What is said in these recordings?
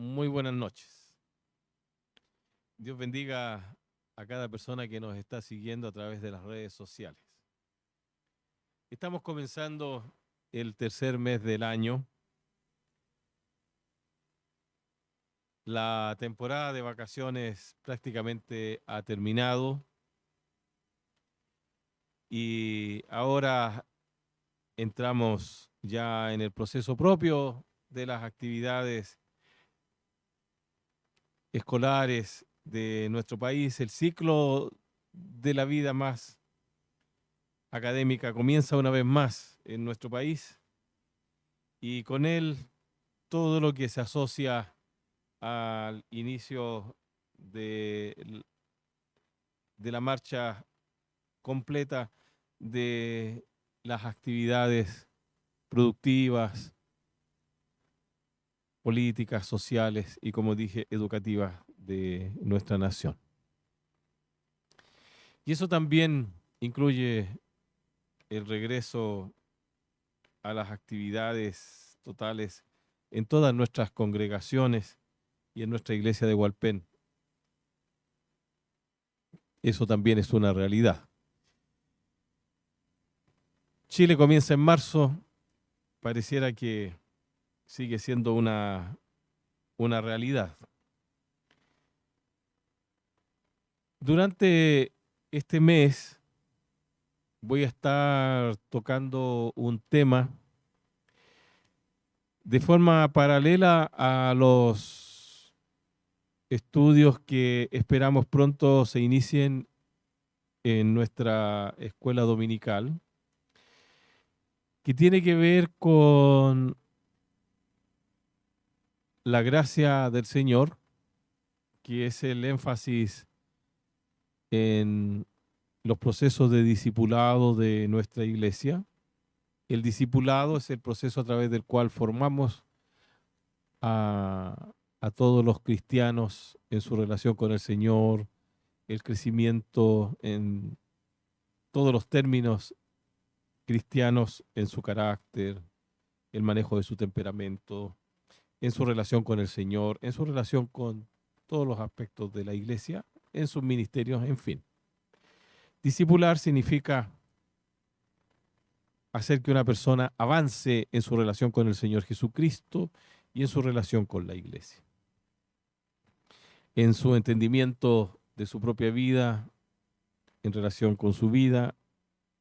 Muy buenas noches. Dios bendiga a cada persona que nos está siguiendo a través de las redes sociales. Estamos comenzando el tercer mes del año. La temporada de vacaciones prácticamente ha terminado y ahora entramos ya en el proceso propio de las actividades escolares de nuestro país. El ciclo de la vida más académica comienza una vez más en nuestro país y con él todo lo que se asocia al inicio de, de la marcha completa de las actividades productivas, políticas, sociales y, como dije, educativas de nuestra nación. Y eso también incluye el regreso a las actividades totales en todas nuestras congregaciones y en nuestra iglesia de Hualpén. Eso también es una realidad. Chile comienza en marzo, pareciera que sigue siendo una realidad. Durante este mes voy a estar tocando un tema de forma paralela a los estudios que esperamos pronto se inicien en nuestra escuela dominical, que tiene que ver con la gracia del Señor, que es el énfasis en los procesos de discipulado de nuestra iglesia. El discipulado es el proceso a través del cual formamos a todos los cristianos en su relación con el Señor, el crecimiento en todos los términos cristianos en su carácter, el manejo de su temperamento, en su relación con el Señor, en su relación con todos los aspectos de la iglesia, en sus ministerios, en fin. Discipular significa hacer que una persona avance en su relación con el Señor Jesucristo y en su relación con la iglesia. En su entendimiento de su propia vida, en relación con su vida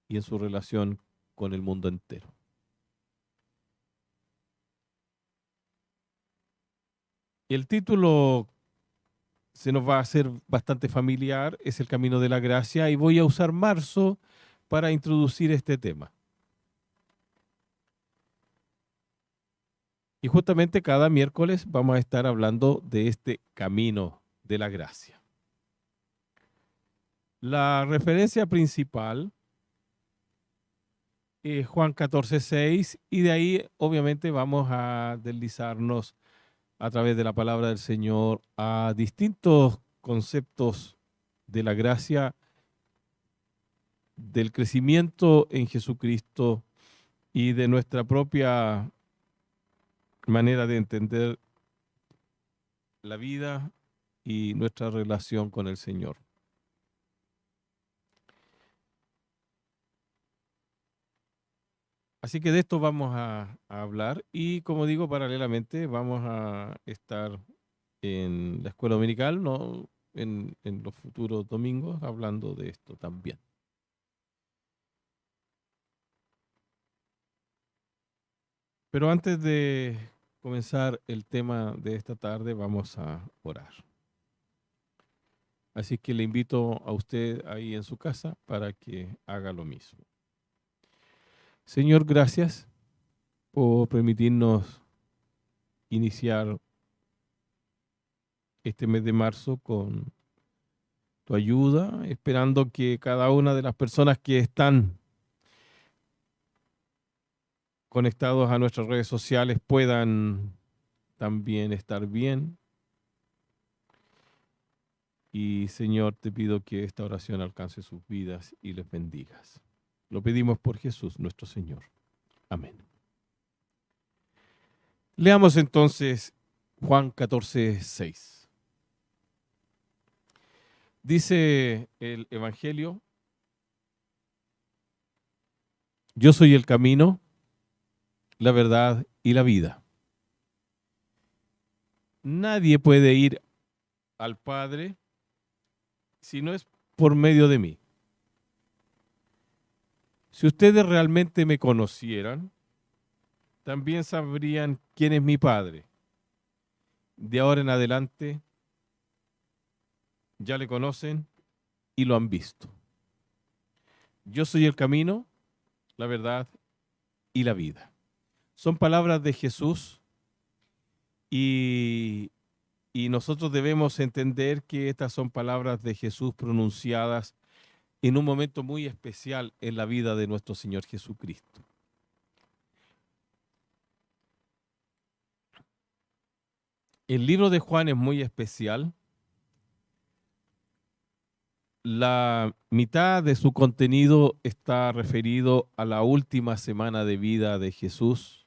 y en su relación con el mundo entero. El título se nos va a hacer bastante familiar, es el camino de la gracia, y voy a usar marzo para introducir este tema. Y justamente cada miércoles vamos a estar hablando de este camino de la gracia. La referencia principal es Juan 14:6, y de ahí obviamente vamos a deslizarnos a través de la palabra del Señor a distintos conceptos de la gracia, del crecimiento en Jesucristo y de nuestra propia manera de entender la vida y nuestra relación con el Señor. Así que de esto vamos a hablar y, como digo, paralelamente vamos a estar en la escuela dominical, ¿no? En los futuros domingos, hablando de esto también. Pero antes de comenzar el tema de esta tarde, vamos a orar. Así que le invito a usted ahí en su casa para que haga lo mismo. Señor, gracias por permitirnos iniciar este mes de marzo con tu ayuda, esperando que cada una de las personas que están conectados a nuestras redes sociales puedan también estar bien. Y Señor, te pido que esta oración alcance sus vidas y les bendigas. Lo pedimos por Jesús, nuestro Señor. Amén. Leamos entonces Juan 14:6. Dice el Evangelio: yo soy el camino, la verdad y la vida. Nadie puede ir al Padre si no es por medio de mí. Si ustedes realmente me conocieran, también sabrían quién es mi Padre. De ahora en adelante ya le conocen y lo han visto. Yo soy el camino, la verdad y la vida. Son palabras de Jesús y, y nosotros debemos entender que estas son palabras de Jesús pronunciadas en un momento muy especial en la vida de nuestro Señor Jesucristo. El libro de Juan es muy especial. La mitad de su contenido está referido a la última semana de vida de Jesús.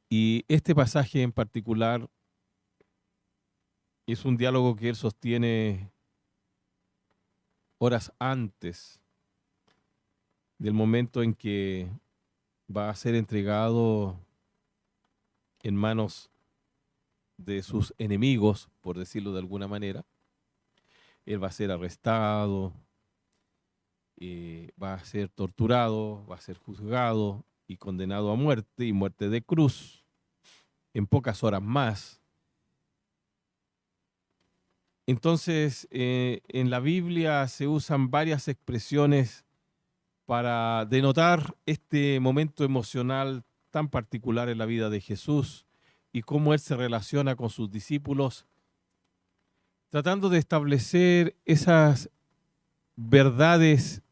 Y este pasaje en particular es un diálogo que él sostiene horas antes del momento en que va a ser entregado en manos de sus enemigos, por decirlo de alguna manera. Él va a ser arrestado, va a ser torturado, va a ser juzgado y condenado a muerte y muerte de cruz en pocas horas más. Entonces, en la Biblia se usan varias expresiones para denotar este momento emocional tan particular en la vida de Jesús y cómo Él se relaciona con sus discípulos, tratando de establecer esas verdades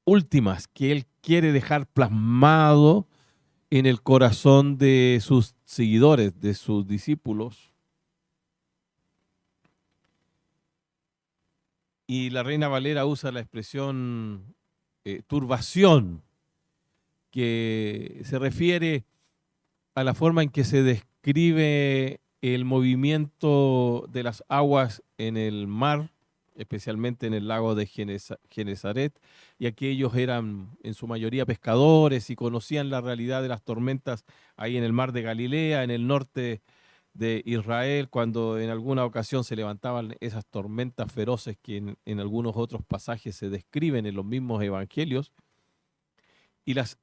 últimas que Él quiere dejar plasmado en el corazón de sus seguidores, de sus discípulos. Y la Reina Valera usa la expresión turbación, que se refiere a la forma en que se describe el movimiento de las aguas en el mar, especialmente en el lago de Genesaret, y aquellos eran en su mayoría pescadores y conocían la realidad de las tormentas ahí en el mar de Galilea, en el norte de Israel, cuando en alguna ocasión se levantaban esas tormentas feroces que en algunos otros pasajes se describen en los mismos evangelios, y las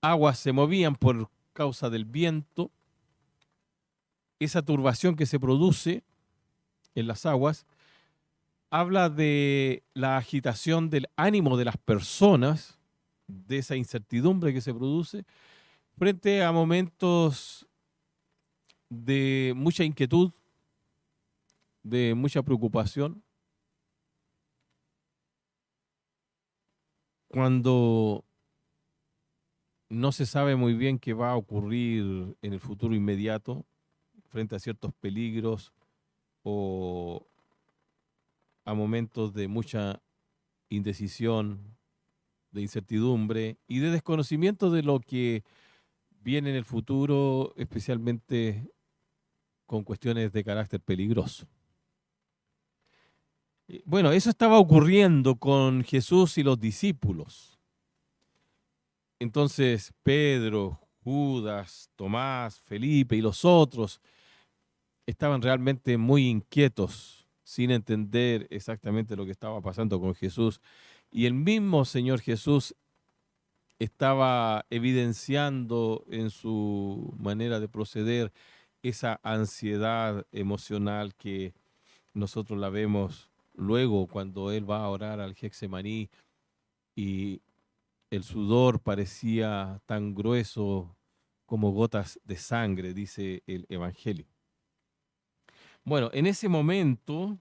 aguas se movían por causa del viento. Esa turbación que se produce en las aguas habla de la agitación del ánimo de las personas, de esa incertidumbre que se produce frente a momentos de mucha inquietud, de mucha preocupación, cuando no se sabe muy bien qué va a ocurrir en el futuro inmediato frente a ciertos peligros o a momentos de mucha indecisión, de incertidumbre y de desconocimiento de lo que viene en el futuro, especialmente con cuestiones de carácter peligroso. Bueno, eso estaba ocurriendo con Jesús y los discípulos. Entonces Pedro, Judas, Tomás, Felipe y los otros estaban realmente muy inquietos, sin entender exactamente lo que estaba pasando con Jesús. Y el mismo Señor Jesús estaba evidenciando en su manera de proceder esa ansiedad emocional que nosotros la vemos luego cuando él va a orar al Getsemaní y el sudor parecía tan grueso como gotas de sangre, dice el Evangelio. Bueno, en ese momento,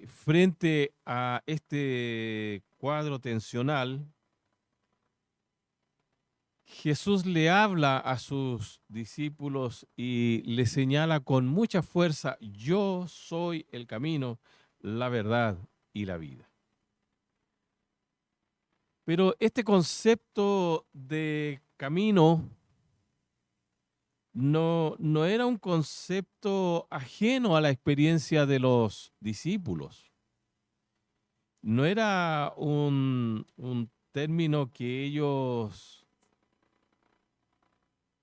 frente a este cuadro tensional, Jesús le habla a sus discípulos y le señala con mucha fuerza: yo soy el camino, la verdad y la vida. Pero este concepto de camino no era un concepto ajeno a la experiencia de los discípulos. No era un término que ellos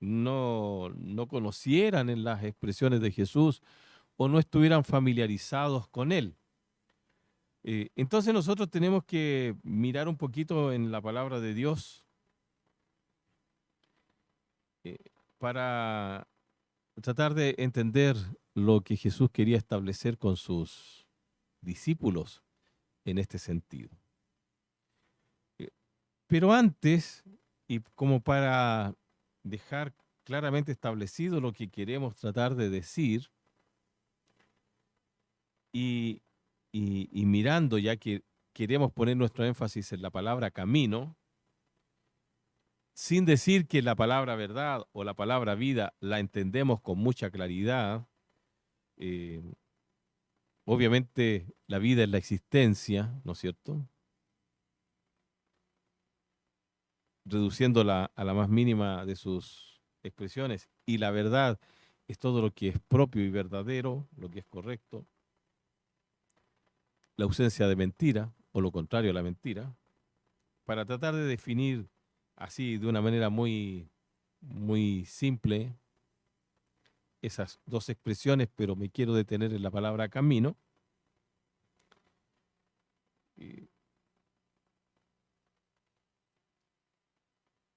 no conocieran en las expresiones de Jesús o no estuvieran familiarizados con él. Entonces nosotros tenemos que mirar un poquito en la palabra de Dios eh, para tratar de entender lo que Jesús quería establecer con sus discípulos en este sentido. Eh, Pero antes, y como para dejar claramente establecido lo que queremos tratar de decir, y, y mirando, ya que queremos poner nuestro énfasis en la palabra camino, sin decir que la palabra verdad o la palabra vida la entendemos con mucha claridad. eh, Obviamente la vida es la existencia, ¿no es cierto? Reduciéndola a la más mínima de sus expresiones. Y la verdad es todo lo que es propio y verdadero, lo que es correcto. La ausencia de mentira, o lo contrario a la mentira, para tratar de definir así de una manera muy simple esas dos expresiones, pero me quiero detener en la palabra camino. Y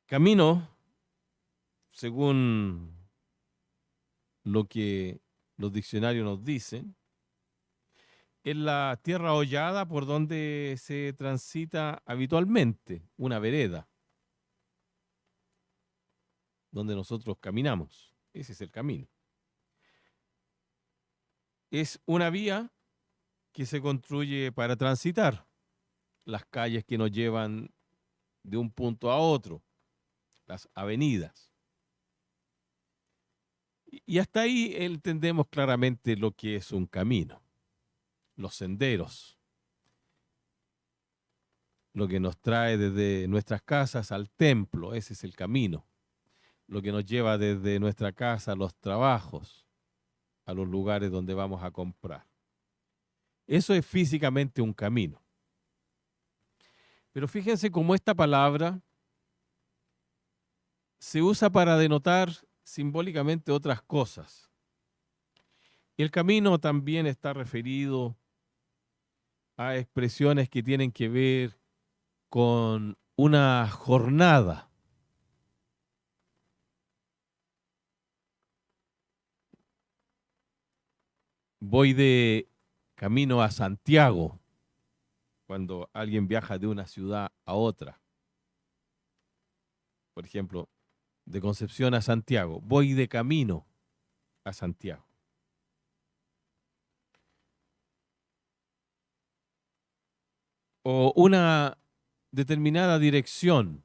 camino, según lo que los diccionarios nos dicen, es la tierra hollada por donde se transita habitualmente, una vereda, donde nosotros caminamos. Ese es el camino. Es una vía que se construye para transitar las calles que nos llevan de un punto a otro, las avenidas. Y hasta ahí entendemos claramente lo que es un camino, los senderos, lo que nos trae desde nuestras casas al templo, ese es el camino, lo que nos lleva desde nuestra casa a los trabajos, a los lugares donde vamos a comprar. Eso es físicamente un camino. Pero fíjense cómo esta palabra se usa para denotar simbólicamente otras cosas. Y el camino también está referido a expresiones que tienen que ver con una jornada. Voy de camino a Santiago, cuando alguien viaja de una ciudad a otra. Por ejemplo, de Concepción a Santiago. Voy de camino a Santiago. O una determinada dirección.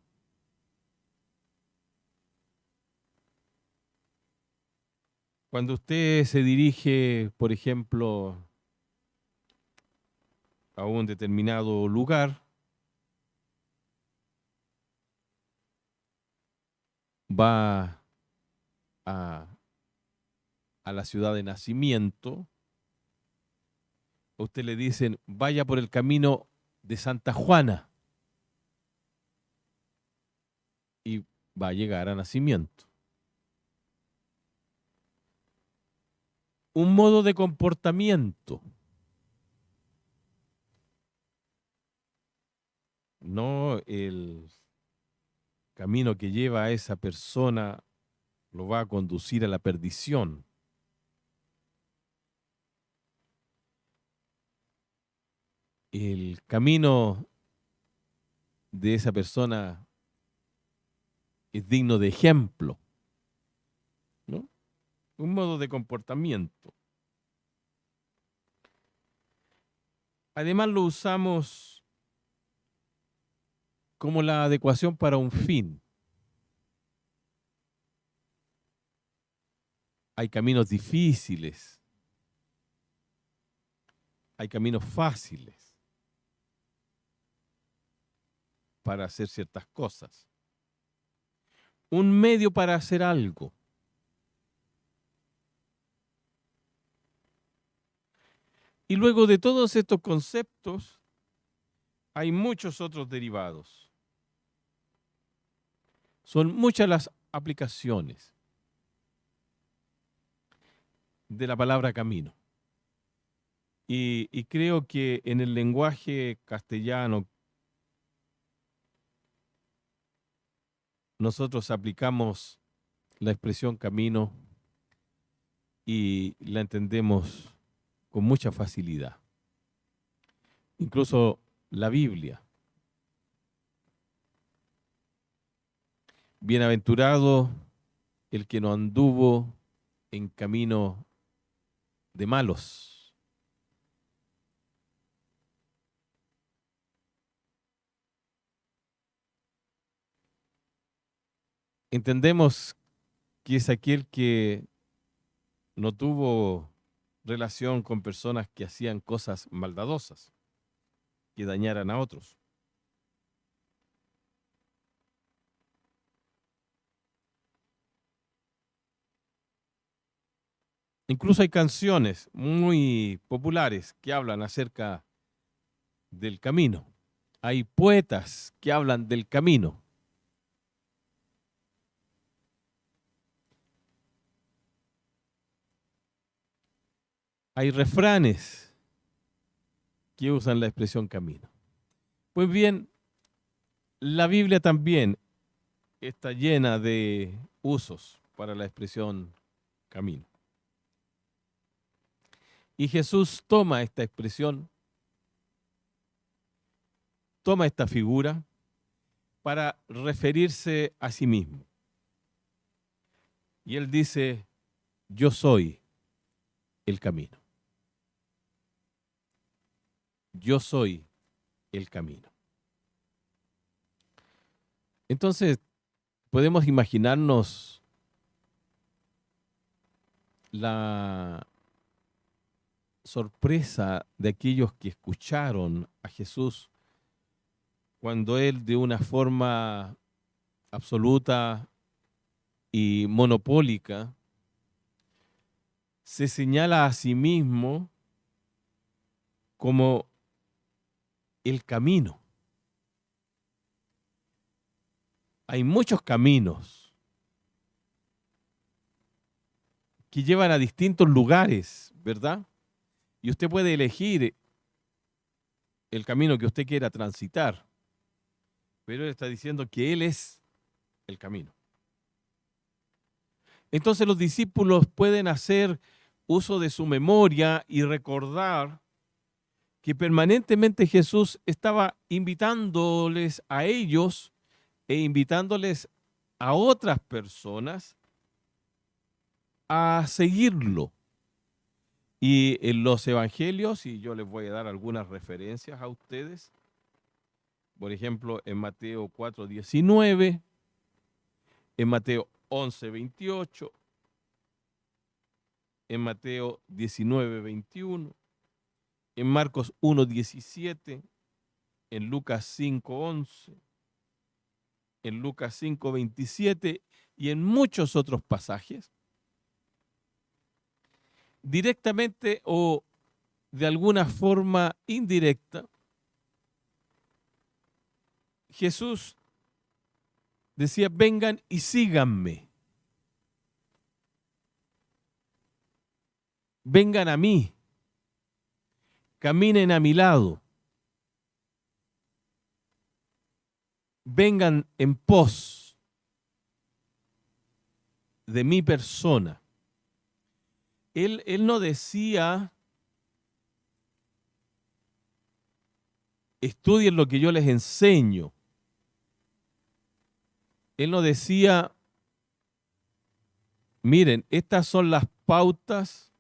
Cuando usted se dirige, por ejemplo, a un determinado lugar, va a, a la ciudad de nacimiento, a usted le dicen, vaya por el camino de Santa Juana y va a llegar a nacimiento. Un modo de comportamiento, no el camino que lleva a esa persona lo va a conducir a la perdición. El camino de esa persona es digno de ejemplo, ¿no? Un modo de comportamiento. Además lo usamos como la adecuación para un fin. Hay caminos difíciles, hay caminos fáciles. para hacer ciertas cosas. Un medio para hacer algo. Y luego de todos estos conceptos, hay muchos otros derivados. Son muchas las aplicaciones de la palabra camino. Y creo que en el lenguaje castellano nosotros aplicamos la expresión camino y la entendemos con mucha facilidad. Incluso la Biblia. Bienaventurado el que no anduvo en camino de malos. Entendemos que es aquel que no tuvo relación con personas que hacían cosas maldadosas, que dañaran a otros. Incluso hay canciones muy populares que hablan acerca del camino. Hay poetas que hablan del camino. Hay refranes que usan la expresión camino. Pues bien, la Biblia también está llena de usos para la expresión camino. Y Jesús toma esta expresión, toma esta figura para referirse a sí mismo. Y él dice, yo soy el camino. Yo soy el camino. Entonces, podemos imaginarnos la sorpresa de aquellos que escucharon a Jesús cuando él de una forma absoluta y monopólica se señala a sí mismo como el camino. Hay muchos caminos que llevan a distintos lugares, ¿verdad? Y usted puede elegir el camino que usted quiera transitar, pero él está diciendo que él es el camino. Entonces los discípulos pueden hacer uso de su memoria y recordar que permanentemente Jesús estaba invitándoles a ellos e invitándoles a otras personas a seguirlo. Y en los evangelios, y yo les voy a dar algunas referencias a ustedes, por ejemplo, en Mateo 4:19, en Mateo 11:28, en Mateo 19:21, en Marcos 1:17, en Lucas 5:11, en Lucas 5:27 y en muchos otros pasajes, directamente o de alguna forma indirecta, Jesús decía, vengan y síganme. Vengan a mí. Caminen a mi lado. Vengan en pos de mi persona. Él no decía, estudien lo que yo les enseño. Él no decía, miren, estas son las pautas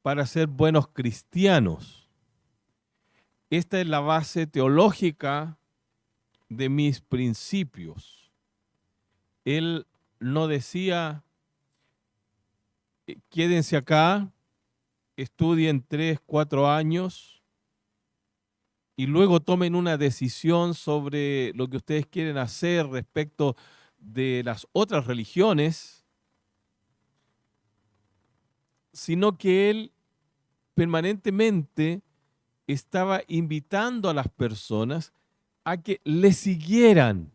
para ser buenos cristianos. Esta es la base teológica de mis principios. Él no decía, quédense acá, estudien 3, 4 años y luego tomen una decisión sobre lo que ustedes quieren hacer respecto de las otras religiones, sino que él permanentemente estaba invitando a las personas a que le siguieran,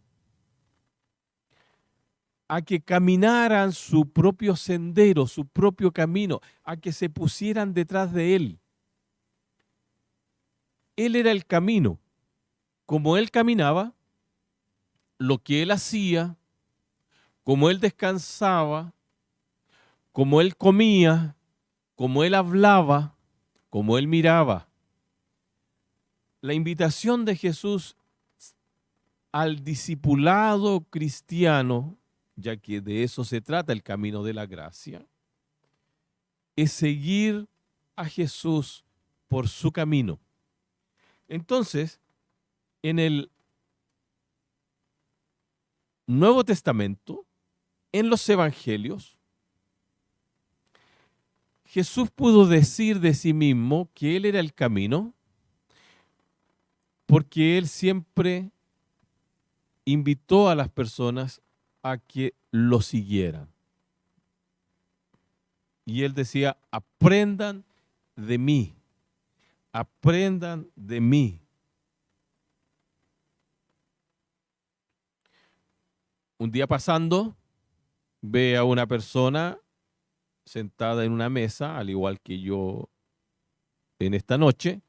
a que caminaran su propio sendero, su propio camino, a que se pusieran detrás de él. Él era el camino. Como él caminaba, lo que él hacía, como él descansaba, como él comía, como él hablaba, como él miraba. La invitación de Jesús al discipulado cristiano, ya que de eso se trata el camino de la gracia, es seguir a Jesús por su camino. Entonces, en el Nuevo Testamento, en los Evangelios, Jesús pudo decir de sí mismo que Él era el camino, porque Él siempre invitó a las personas a que lo siguieran. Y Él decía, aprendan de mí, aprendan de mí. Un día pasando, ve a una persona sentada en una mesa, al igual que yo en esta noche,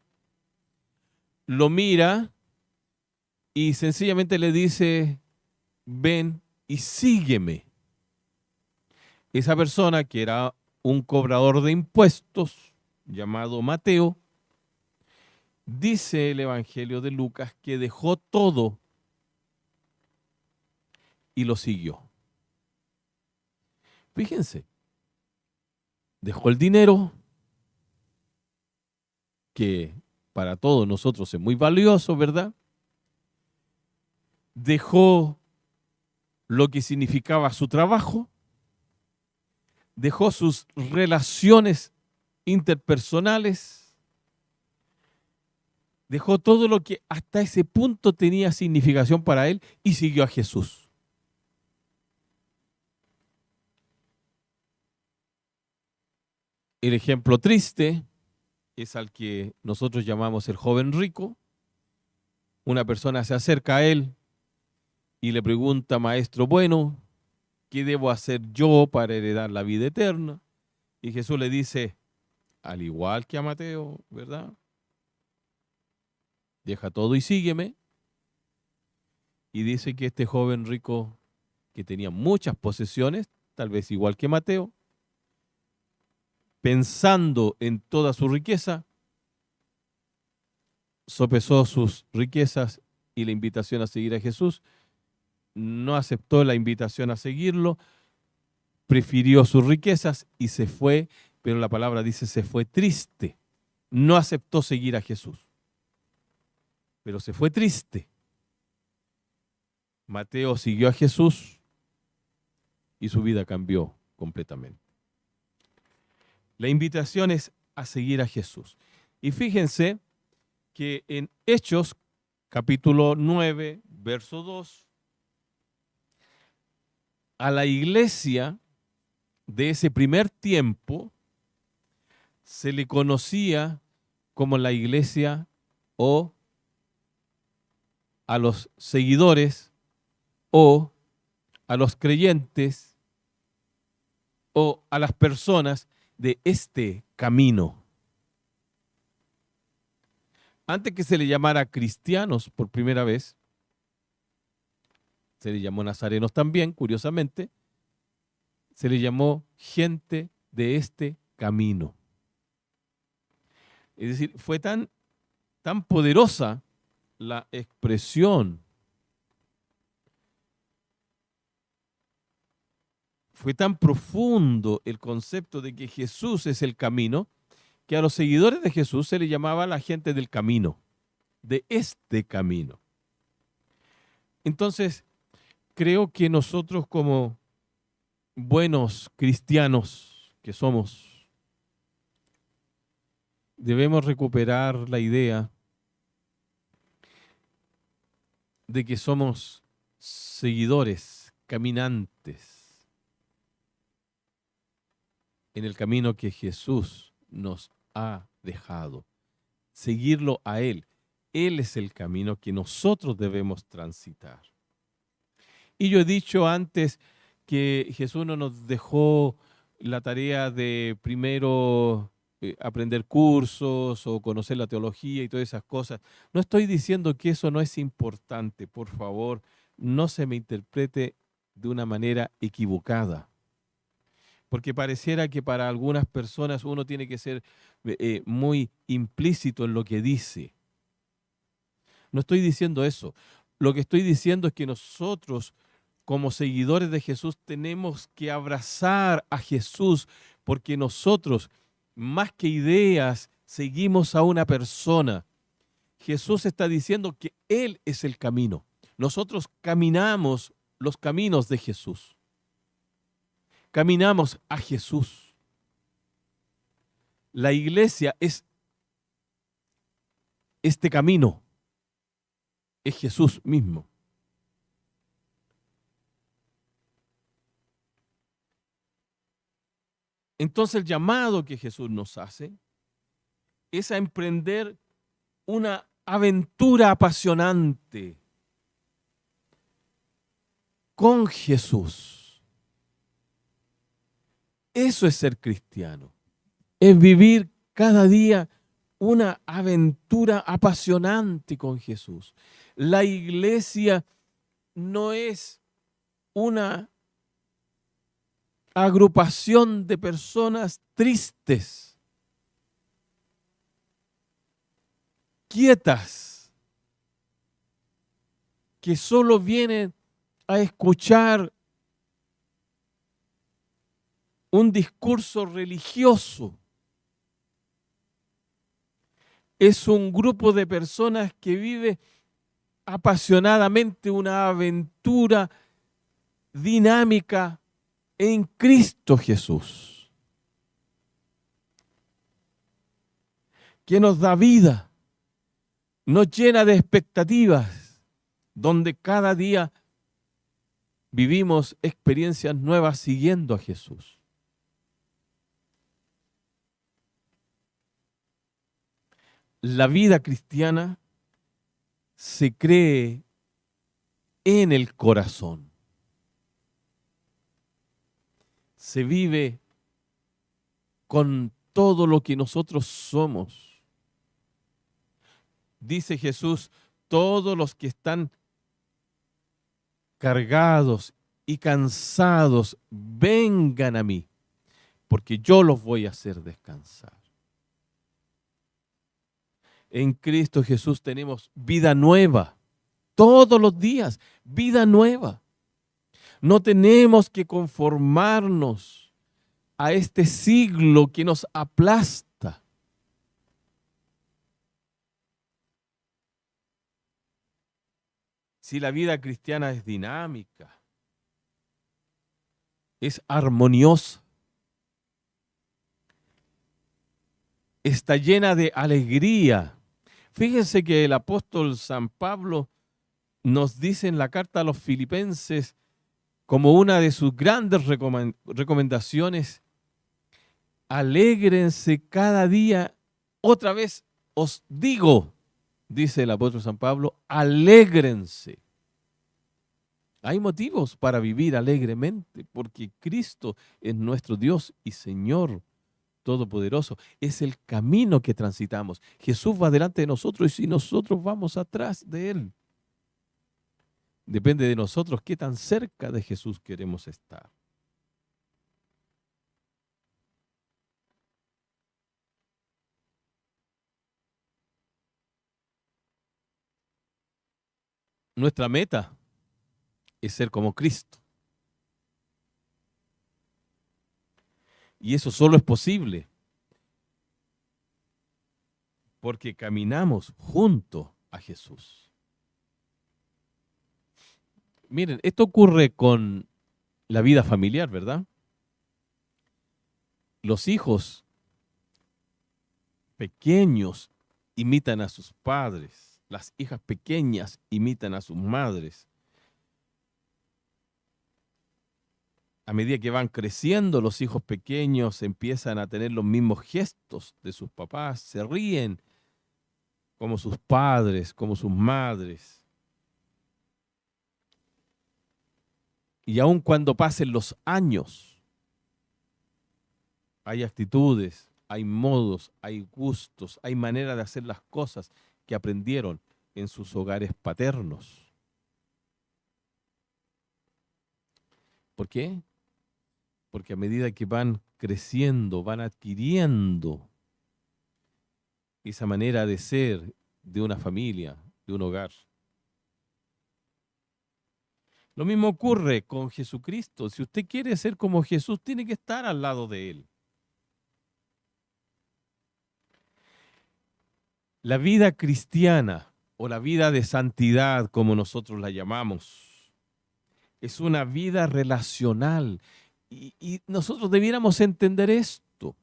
lo mira y sencillamente le dice, ven y sígueme. Esa persona, que era un cobrador de impuestos llamado Mateo, dice el Evangelio de Lucas que dejó todo y lo siguió. Fíjense, dejó el dinero, que para todos nosotros es muy valioso, ¿verdad? Dejó lo que significaba su trabajo, dejó sus relaciones interpersonales, dejó todo lo que hasta ese punto tenía significación para él y siguió a Jesús. El ejemplo triste es al que nosotros llamamos el joven rico. Una persona se acerca a él y le pregunta, maestro bueno, ¿qué debo hacer yo para heredar la vida eterna? Y Jesús le dice, al igual que a Mateo, ¿verdad? Deja todo y sígueme. Y dice que este joven rico, que tenía muchas posesiones, tal vez igual que Mateo, pensando en toda su riqueza, sopesó sus riquezas y la invitación a seguir a Jesús, no aceptó la invitación a seguirlo, prefirió sus riquezas y se fue, pero la palabra dice se fue triste. No aceptó seguir a Jesús, pero se fue triste. Mateo siguió a Jesús y su vida cambió completamente. La invitación es a seguir a Jesús. Y fíjense que en Hechos, capítulo 9, verso 2, a la iglesia de ese primer tiempo se le conocía como la iglesia, o a los seguidores, o a los creyentes, o a las personas de este camino. Antes que se le llamara cristianos por primera vez, se le llamó nazarenos también, curiosamente, se le llamó gente de este camino. Es decir, fue tan poderosa la expresión, fue tan profundo el concepto de que Jesús es el camino, que a los seguidores de Jesús se le llamaba la gente del camino, de este camino. Entonces, creo que nosotros como buenos cristianos que somos, debemos recuperar la idea de que somos seguidores, caminantes en el camino que Jesús nos ha dejado. Seguirlo a Él. Él es el camino que nosotros debemos transitar. Y yo he dicho antes que Jesús no nos dejó la tarea de primero aprender cursos o conocer la teología y todas esas cosas. No estoy diciendo que eso no es importante, por favor, no se me interprete de una manera equivocada. Porque pareciera que para algunas personas uno tiene que ser muy implícito en lo que dice. No estoy diciendo eso. Lo que estoy diciendo es que nosotros, como seguidores de Jesús, tenemos que abrazar a Jesús, porque nosotros, más que ideas, seguimos a una persona. Jesús está diciendo que Él es el camino. Nosotros caminamos los caminos de Jesús. Caminamos a Jesús. La iglesia es este camino. Es Jesús mismo. Entonces el llamado que Jesús nos hace es a emprender una aventura apasionante con Jesús. Eso es ser cristiano. Es vivir cada día una aventura apasionante con Jesús. La iglesia no es una agrupación de personas tristes, quietas, que solo vienen a escuchar un discurso religioso. Es un grupo de personas que vive apasionadamente una aventura dinámica en Cristo Jesús, que nos da vida, nos llena de expectativas, donde cada día vivimos experiencias nuevas siguiendo a Jesús. La vida cristiana se cree en el corazón. Se vive con todo lo que nosotros somos. Dice Jesús, todos los que están cargados y cansados, vengan a mí, porque yo los voy a hacer descansar. En Cristo Jesús tenemos vida nueva, todos los días, vida nueva. No tenemos que conformarnos a este siglo que nos aplasta. Si la vida cristiana es dinámica, es armoniosa, está llena de alegría. Fíjense que el apóstol San Pablo nos dice en la carta a los Filipenses, como una de sus grandes recomendaciones, alégrense cada día. Otra vez os digo, dice el apóstol San Pablo, alégrense. Hay motivos para vivir alegremente, porque Cristo es nuestro Dios y Señor Todopoderoso. Es el camino que transitamos. Jesús va delante de nosotros y si nosotros vamos atrás de Él. Depende de nosotros qué tan cerca de Jesús queremos estar. Nuestra meta es ser como Cristo. Y eso solo es posible porque caminamos junto a Jesús. Miren, esto ocurre con la vida familiar, ¿verdad? Los hijos pequeños imitan a sus padres. Las hijas pequeñas imitan a sus madres. A medida que van creciendo, los hijos pequeños empiezan a tener los mismos gestos de sus papás, se ríen como sus padres, como sus madres. Y aun cuando pasen los años, hay actitudes, hay modos, hay gustos, hay manera de hacer las cosas que aprendieron en sus hogares paternos. ¿Por qué? Porque a medida que van creciendo, van adquiriendo esa manera de ser de una familia, de un hogar. Lo mismo ocurre con Jesucristo. Si usted quiere ser como Jesús, tiene que estar al lado de Él. La vida cristiana o la vida de santidad, como nosotros la llamamos, es una vida relacional. Y nosotros debiéramos entender esto.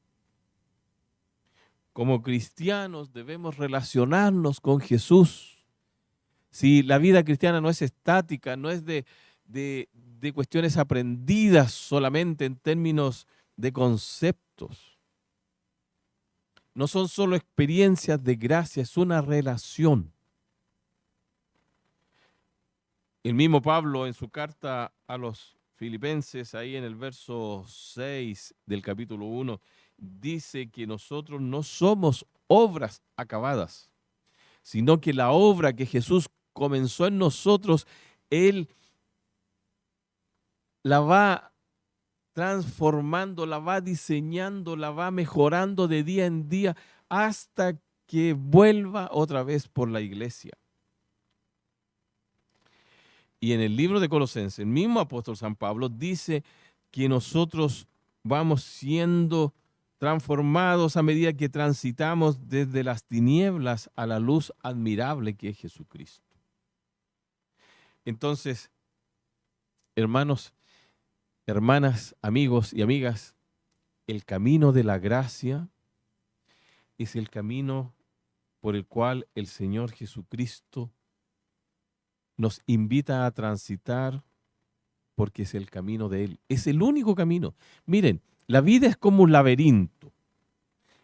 Como cristianos debemos relacionarnos con Jesús. Si la vida cristiana no es estática, no es de cuestiones aprendidas solamente en términos de conceptos. No son solo experiencias de gracia, es una relación. El mismo Pablo en su carta a los Filipenses, ahí en el verso 6 del capítulo 1, dice que nosotros no somos obras acabadas, sino que la obra que Jesús comenzó en nosotros, Él la va transformando, la va diseñando, la va mejorando de día en día hasta que vuelva otra vez por la iglesia. Y en el libro de Colosenses, el mismo apóstol San Pablo dice que nosotros vamos siendo transformados a medida que transitamos desde las tinieblas a la luz admirable que es Jesucristo. Entonces, hermanos, hermanas, amigos y amigas, el camino de la gracia es el camino por el cual el Señor Jesucristo nos invita a transitar, porque es el camino de Él. Es el único camino. Miren, la vida es como un laberinto.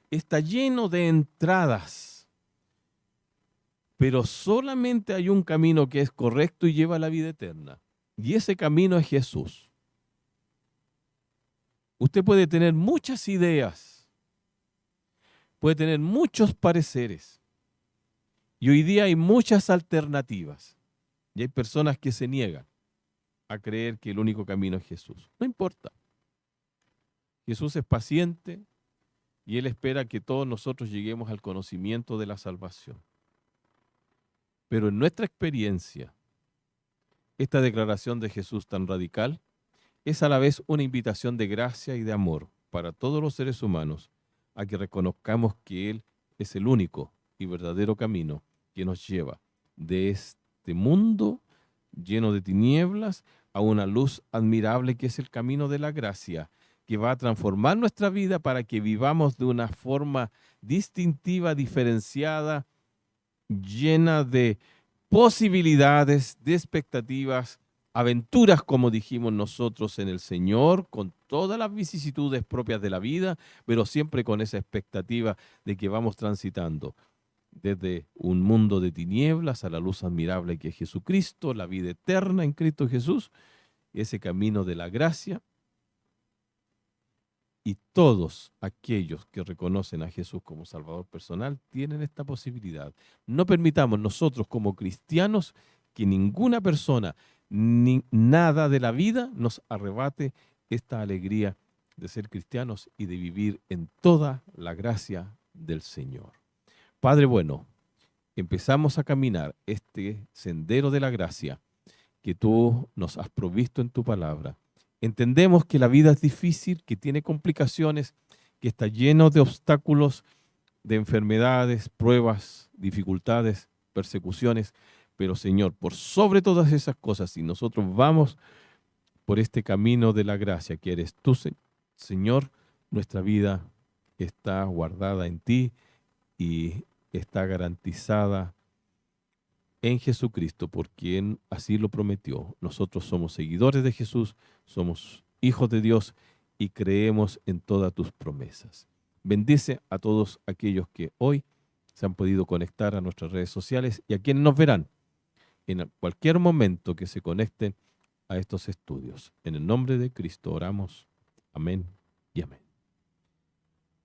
Está lleno de entradas, pero solamente hay un camino que es correcto y lleva a la vida eterna. Y ese camino es Jesús. Usted puede tener muchas ideas, puede tener muchos pareceres, y hoy día hay muchas alternativas. Y hay personas que se niegan a creer que el único camino es Jesús. No importa. Jesús es paciente y Él espera que todos nosotros lleguemos al conocimiento de la salvación. Pero en nuestra experiencia, esta declaración de Jesús tan radical es a la vez una invitación de gracia y de amor para todos los seres humanos a que reconozcamos que Él es el único y verdadero camino que nos lleva de este mundo lleno de tinieblas a una luz admirable que es el camino de la gracia, que va a transformar nuestra vida para que vivamos de una forma distintiva, diferenciada, llena de posibilidades, de expectativas, aventuras, como dijimos nosotros en el Señor, con todas las vicisitudes propias de la vida, pero siempre con esa expectativa de que vamos transitando desde un mundo de tinieblas a la luz admirable que es Jesucristo, la vida eterna en Cristo Jesús, ese camino de la gracia. Y todos aquellos que reconocen a Jesús como Salvador personal tienen esta posibilidad. No permitamos nosotros como cristianos que ninguna persona, ni nada de la vida nos arrebate esta alegría de ser cristianos y de vivir en toda la gracia del Señor. Padre bueno, empezamos a caminar este sendero de la gracia que tú nos has provisto en tu palabra. Entendemos que la vida es difícil, que tiene complicaciones, que está lleno de obstáculos, de enfermedades, pruebas, dificultades, persecuciones. Pero Señor, por sobre todas esas cosas, si nosotros vamos por este camino de la gracia que eres tú, Señor, nuestra vida está guardada en ti y está garantizada en Jesucristo, por quien así lo prometió. Nosotros somos seguidores de Jesús, somos hijos de Dios y creemos en todas tus promesas. Bendice a todos aquellos que hoy se han podido conectar a nuestras redes sociales y a quienes nos verán en cualquier momento que se conecten a estos estudios. En el nombre de Cristo oramos. Amén y amén.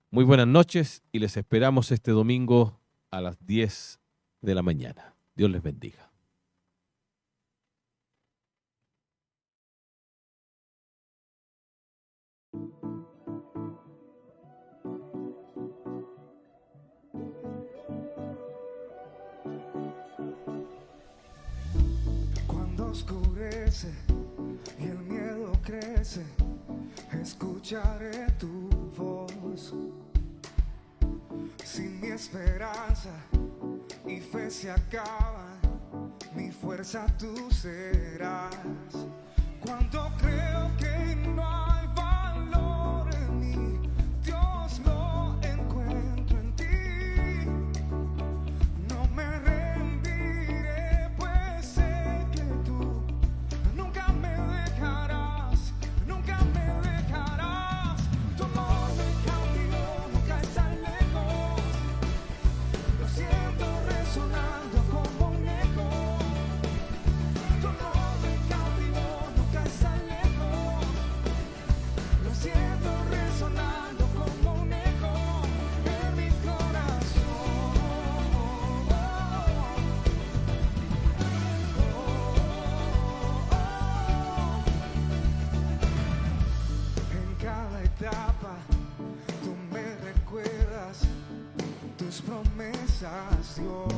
Muy buenas noches y les esperamos este domingo a las 10 de la mañana. Dios les bendiga. Cuando oscurece y el miedo crece, escucharé tu voz. Si mi esperanza y fe se acaban, mi fuerza tú serás. Cuando creo que no hay valor en mí, Dios lo encuentro en ti. No me rendiré, pues sé que tú nunca me dejarás, nunca me dejarás. Tu amor me cautivó, nunca está lejos. Lo siento resonando como un eco. Tu amor me cautivó, nunca está lejos. Lo siento resonando como un eco en mi corazón. En cada etapa tú me recuerdas tus promesas, Dios.